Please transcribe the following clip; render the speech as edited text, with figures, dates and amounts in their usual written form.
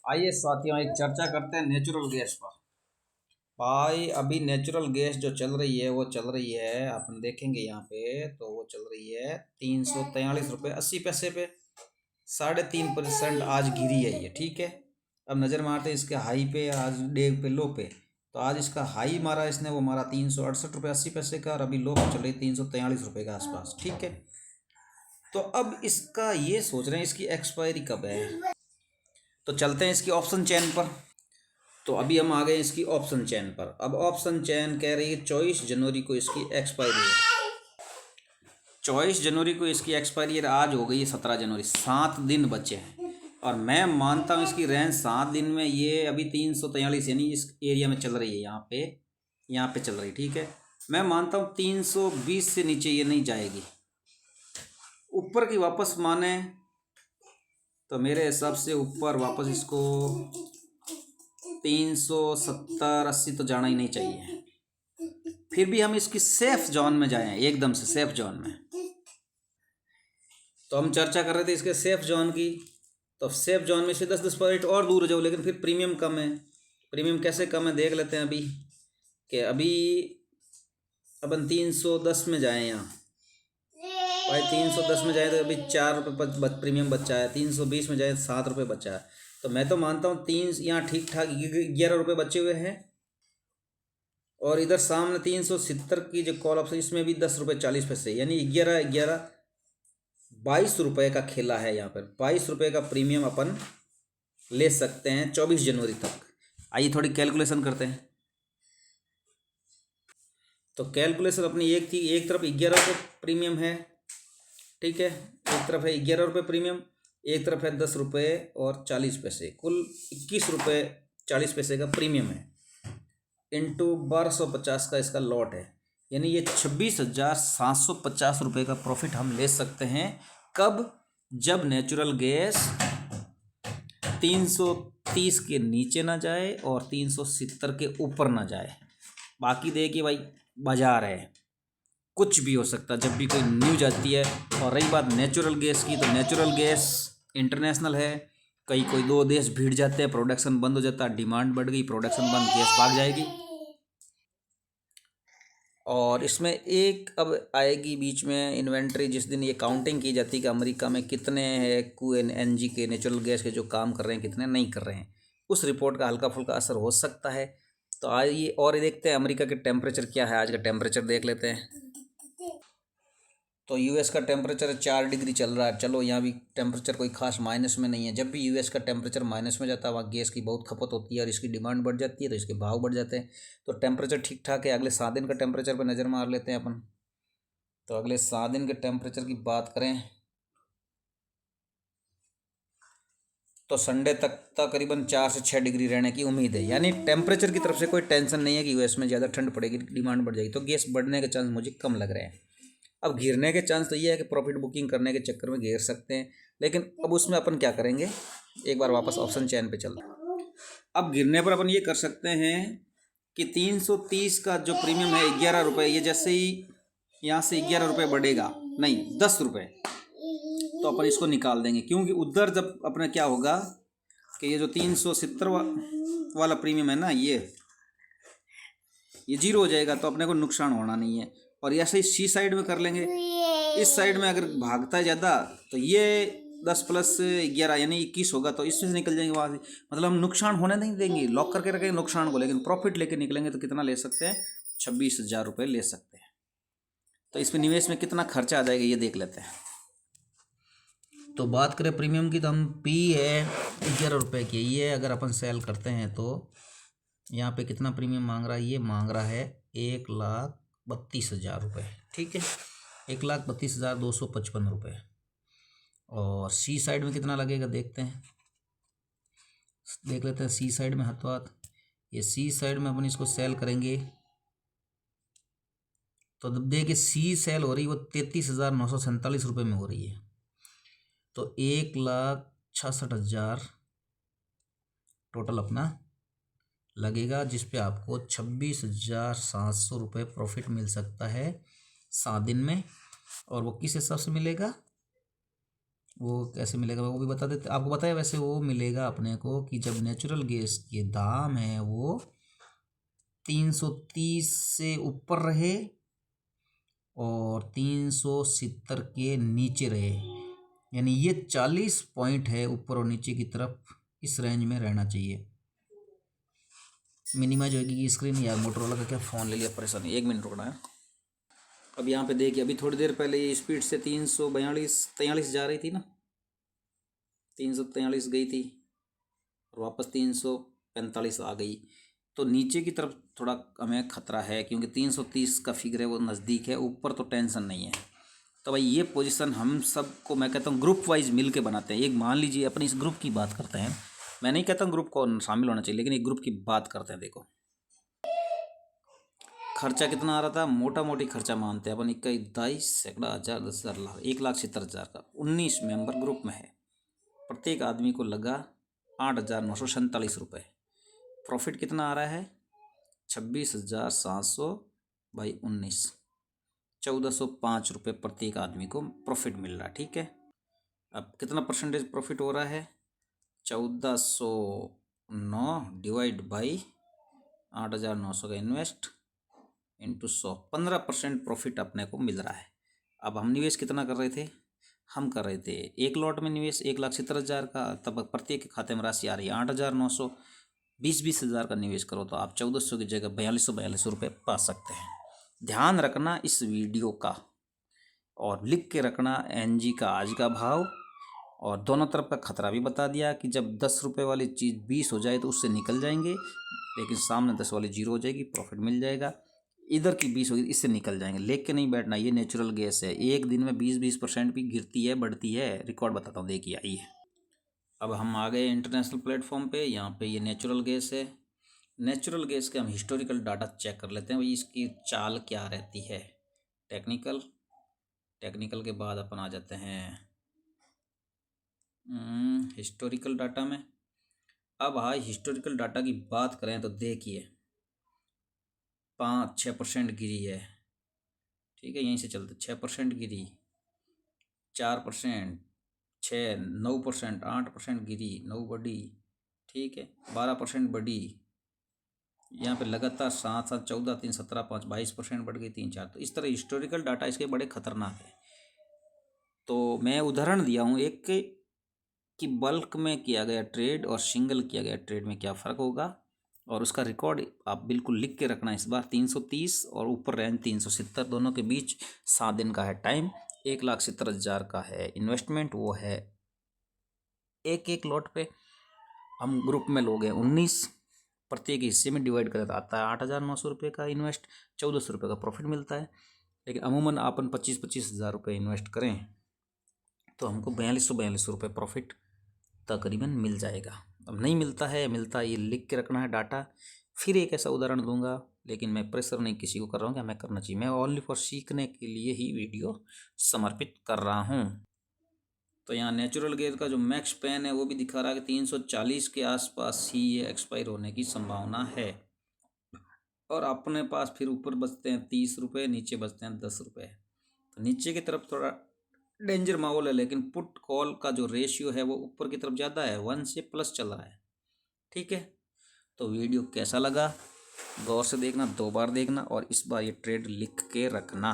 आइए साथियों, एक चर्चा करते हैं नेचुरल गैस पर। भाई अभी नेचुरल गैस जो चल रही है वो चल रही है, अपन देखेंगे यहाँ पे तो वो चल रही है 343 रुपये 80 पैसे पे। 3.5% आज गिरी है ये, ठीक है। अब नज़र मारते हैं इसके हाई पे, आज डे पे लो पे। तो आज इसका हाई मारा इसने, वो मारा 368 रुपये 80 पैसे का, और अभी लो पे चल रही 343 रुपये के आसपास, ठीक है। तो अब इसका ये सोच रहे हैं इसकी एक्सपायरी कब है। तो चलते हैं इसकी ऑप्शन चेन पर। तो अभी हम आ गए इसकी ऑप्शन चेन पर। अब ऑप्शन चेन कह रही है 24 जनवरी को इसकी एक्सपायरी है। 24 जनवरी को इसकी एक्सपायरी है, आज हो गई है 17 जनवरी, 7 दिन बचे हैं। और मैं मानता हूँ इसकी रेंज 7 दिन में ये अभी 343 यानी इस एरिया में चल रही है, यहाँ पे चल रही, ठीक है। मैं मानता हूँ 320 से नीचे ये नहीं जाएगी। ऊपर की वापस माने तो मेरे हिसाब से ऊपर वापस इसको 370-80 तो जाना ही नहीं चाहिए। फिर भी हम इसकी सेफ जोन में जाएं, एकदम से सेफ जोन में। तो हम चर्चा कर रहे थे इसके सेफ जोन की। तो सेफ जोन में से 10-10 पॉइंट और दूर हो जाओ, लेकिन फिर प्रीमियम कम है। प्रीमियम कैसे कम है देख लेते हैं अभी, कि अभी अपन 310 में जाएं यहाँ। भाई 310 में जाए तो अभी 4 रुपये प्रीमियम बचा है। 320 में जाए 7 रुपये बचा है। तो मैं तो मानता हूँ यहाँ ठीक ठाक 11 रुपये बचे हुए हैं। और इधर सामने 370 की जो कॉल ऑप्शन, इसमें भी 10 रुपये 40 पैसे, यानी 22 रुपये का खेला है यहाँ पर। 22 रुपये का प्रीमियम अपन ले सकते हैं 24 जनवरी तक। आइए थोड़ी कैलकुलेशन करते हैं। तो कैलकुलेशन अपनी एक थी, एक तरफ 11 रुपये प्रीमियम है, ठीक है। एक तरफ है 11 रुपये प्रीमियम, एक तरफ है 10 रुपये और 40 पैसे, कुल 21 रुपये 40 पैसे का प्रीमियम है। इंटू 1250 का इसका लॉट है, यानी ये 26,750 रुपये का प्रॉफिट हम ले सकते हैं। कब? जब नेचुरल गैस 330 के नीचे ना जाए और 370 के ऊपर ना जाए। बाकी देखिए भाई, बाजार है, कुछ भी हो सकता है जब भी कोई न्यूज आती है। और रही बात नेचुरल गैस की, तो नेचुरल गैस इंटरनेशनल है। कोई दो देश भीड़ जाते हैं, प्रोडक्शन बंद हो जाता है, डिमांड बढ़ गई, प्रोडक्शन बंद, गैस भाग जाएगी। और इसमें एक अब आएगी बीच में इन्वेंट्री, जिस दिन ये काउंटिंग की जाती है कि अमेरिका में कितने QNNG के नेचुरल गैस के जो काम कर रहे हैं, कितने नहीं कर रहे हैं, उस रिपोर्ट का हल्का फुल्का असर हो सकता है। तो आइए और देखते हैं अमेरिका के टेम्परेचर क्या है। आज का टेम्परेचर देख लेते हैं। तो यूएस का टेम्परेचर 4 डिग्री चल रहा है। चलो यहाँ भी टेम्परेचर कोई खास माइनस में नहीं है। जब भी यूएस का टेम्परेचर माइनस में जाता है, वहाँ गैस की बहुत खपत होती है और इसकी डिमांड बढ़ जाती है, तो इसके भाव बढ़ जाते हैं। तो टेम्परेचर ठीक ठाक है। अगले 7 दिन का टेम्परेचर पर नज़र मार लेते हैं अपन। तो अगले 7 दिन के टेम्परेचर की बात करें तो संडे तक तकरीबन 4 से 6 डिग्री रहने की उम्मीद है। यानी टेम्परेचर की तरफ से कोई टेंशन नहीं है कि यूएस में ज़्यादा ठंड पड़ेगी, डिमांड बढ़ जाएगी। तो गैस बढ़ने के चांस मुझे कम लग रहे हैं। अब गिरने के चांस तो ये है कि प्रॉफिट बुकिंग करने के चक्कर में गिर सकते हैं, लेकिन अब उसमें अपन क्या करेंगे, एक बार वापस ऑप्शन चेन पे चलते हैं। अब गिरने पर अपन ये कर सकते हैं कि 330 का जो प्रीमियम है 11 रुपये, ये जैसे ही यहाँ से 11 रुपये बढ़ेगा, नहीं 10 रुपये, तो अपन इसको निकाल देंगे। क्योंकि उधर जब अपने क्या होगा कि ये जो 370 वाला प्रीमियम है ना, ये जीरो हो जाएगा, तो अपने को नुकसान होना नहीं है। और ऐसे ही सी साइड में कर लेंगे। इस साइड में अगर भागता है ज़्यादा तो ये 10 + 11 यानी 21 होगा, तो इसमें से निकल जाएंगे वहाँ से। मतलब हम नुकसान होने नहीं देंगे, लॉक करके रखेंगे नुकसान को, लेकिन प्रॉफिट लेके निकलेंगे। तो कितना ले सकते हैं? 26,000 रुपये ले सकते हैं। तो इसमें निवेश में कितना खर्चा आ जाएगा ये देख लेते हैं। तो बात करें प्रीमियम की, तो हम पी है 11 रुपये की, ये अगर अपन सेल करते हैं तो यहाँ पे कितना प्रीमियम मांग रहा है? ये मांग रहा है 1,32,000 रुपये, ठीक है। 1,32,255 रुपये। और सी साइड में कितना लगेगा देखते हैं, देख लेते हैं सी साइड में हाथों हाथ। ये सी साइड में अपन इसको सेल करेंगे तो देखिए सी सेल हो रही है वो 33,947 रुपये में हो रही है। तो 1,66,000 टोटल अपना लगेगा, जिस पे आपको 26,700 रुपये प्रॉफिट मिल सकता है 7 दिन में। और वो किस हिसाब से मिलेगा? वो कैसे मिलेगा वो भी बता देते आपको। पता है वैसे वो मिलेगा अपने को कि जब नेचुरल गैस के दाम है वो 330 से ऊपर रहे और 370 के नीचे रहे, यानी ये 40 पॉइंट है ऊपर और नीचे की तरफ, इस रेंज में रहना चाहिए। मिनिमाइज होगी की स्क्रीन, या मोटरोला का क्या फ़ोन ले लिया, परेशानी। 1 मिनट रुकना है। अब यहाँ पे देखिए, अभी थोड़ी देर पहले ये स्पीड से 343 जा रही थी ना, 343 गई थी और वापस 345 आ गई। तो नीचे की तरफ थोड़ा हमें खतरा है, क्योंकि 330 का फिगर है वो नज़दीक है, ऊपर तो टेंशन नहीं है। तो भाई ये पोजीशन हम सबको, मैं कहता हूँ ग्रुप वाइज मिल के बनाते हैं। एक मान लीजिए अपने इस ग्रुप की बात करते हैं, मैं नहीं कहता हूँ ग्रुप को शामिल होना चाहिए, लेकिन एक ग्रुप की बात करते हैं। देखो खर्चा कितना आ रहा था, मोटा मोटी खर्चा मानते हैं अपन, 21, 22, सैकड़ा, 1000, 10,000, लाख, 1,70,000 का 19 मेंबर ग्रुप में है। प्रत्येक आदमी को लगा 8,947 रुपये। प्रॉफिट कितना आ रहा है, 26,700 बाई 19, 1,405 रुपये प्रत्येक आदमी को प्रॉफिट मिल रहा है। ठीक है, अब कितना परसेंटेज प्रॉफिट हो रहा है, 1,409 डिवाइड बाई 8,900 का इन्वेस्ट इंटू 100, 15% प्रॉफिट अपने को मिल रहा है। अब हम निवेश कितना कर रहे थे, हम कर रहे थे एक लॉट में निवेश 1,70,000 का, तब प्रत्येक खाते में राशि आ रही है 8,900। 20 हज़ार का निवेश करो तो आप 1,400 की जगह 4,242 रुपये पा सकते हैं। ध्यान रखना इस वीडियो का, और लिख के रखना एनजी का आज का भाव, और दोनों तरफ का खतरा भी बता दिया कि जब 10 रुपये वाली चीज़ 20 हो जाए तो उससे निकल जाएंगे, लेकिन सामने 10 वाली 0 हो जाएगी, प्रॉफिट मिल जाएगा। इधर की 20 होगी, इससे निकल जाएंगे। लेके नहीं बैठना, ये नेचुरल गैस है, एक दिन में 20% भी गिरती है बढ़ती है, रिकॉर्ड बताता हूँ, देखिए आइए। अब हम आ गए इंटरनेशनल प्लेटफॉर्म पे, यहाँ पे ये नेचुरल गैस है। नेचुरल गैस के हम हिस्टोरिकल डाटा चेक कर लेते हैं, भाई इसकी चाल क्या रहती है। टेक्निकल के बाद अपन आ जाते हैं हिस्टोरिकल डाटा में। अब हाँ, हिस्टोरिकल डाटा की बात करें तो देखिए 5-6% गिरी है। ठीक है, यहीं से चलते, 6% गिरी, 4%, 6, 9%, 8% गिरी, 9 बढ़ी। ठीक है, 12% बढ़ी, यहाँ पे लगातार 7, 7, 14, 3, 17, 5, 22% बढ़ गई, 3, 4। तो इस तरह हिस्टोरिकल डाटा इसके बड़े खतरनाक है। तो मैं उदाहरण दिया हूँ एक कि बल्क में किया गया ट्रेड और सिंगल किया गया ट्रेड में क्या फ़र्क होगा, और उसका रिकॉर्ड आप बिल्कुल लिख के रखना। इस बार 330 और ऊपर रेंज 370, दोनों के बीच 7 दिन का है टाइम। 1,70,000 का है इन्वेस्टमेंट, वो है एक लॉट पे। हम ग्रुप में लोग हैं 19, प्रत्येक हिस्से में डिवाइड करें तो आता है 8,900 रुपये का इन्वेस्ट, 1,400 रुपये का प्रॉफिट मिलता है। लेकिन अमूमन अपन 25-25 हज़ार रुपये इन्वेस्ट करें तो हमको 4,242 रुपये प्रॉफिट तकरीबन मिल जाएगा। अब नहीं मिलता है, मिलता है, ये लिख के रखना है डाटा। फिर एक ऐसा उदाहरण दूंगा, लेकिन मैं प्रेशर नहीं किसी को कर रहा हूँ कि हमें करना चाहिए, मैं ओनली फॉर सीखने के लिए ही वीडियो समर्पित कर रहा हूँ। तो यहाँ नेचुरल गैस का जो मैक्स पेन है वो भी दिखा रहा है कि 340 के आसपास ही ये एक्सपायर होने की संभावना है। और अपने पास फिर ऊपर बचते हैं 30 रुपये, नीचे बचते हैं 10 रुपये। तो नीचे की तरफ थोड़ा डेंजर माहौल है, लेकिन पुट कॉल का जो रेशियो है वो ऊपर की तरफ ज़्यादा है, 1 से प्लस चल रहा है। ठीक है, तो वीडियो कैसा लगा गौर से देखना, 2 बार देखना, और इस बार ये ट्रेड लिख के रखना।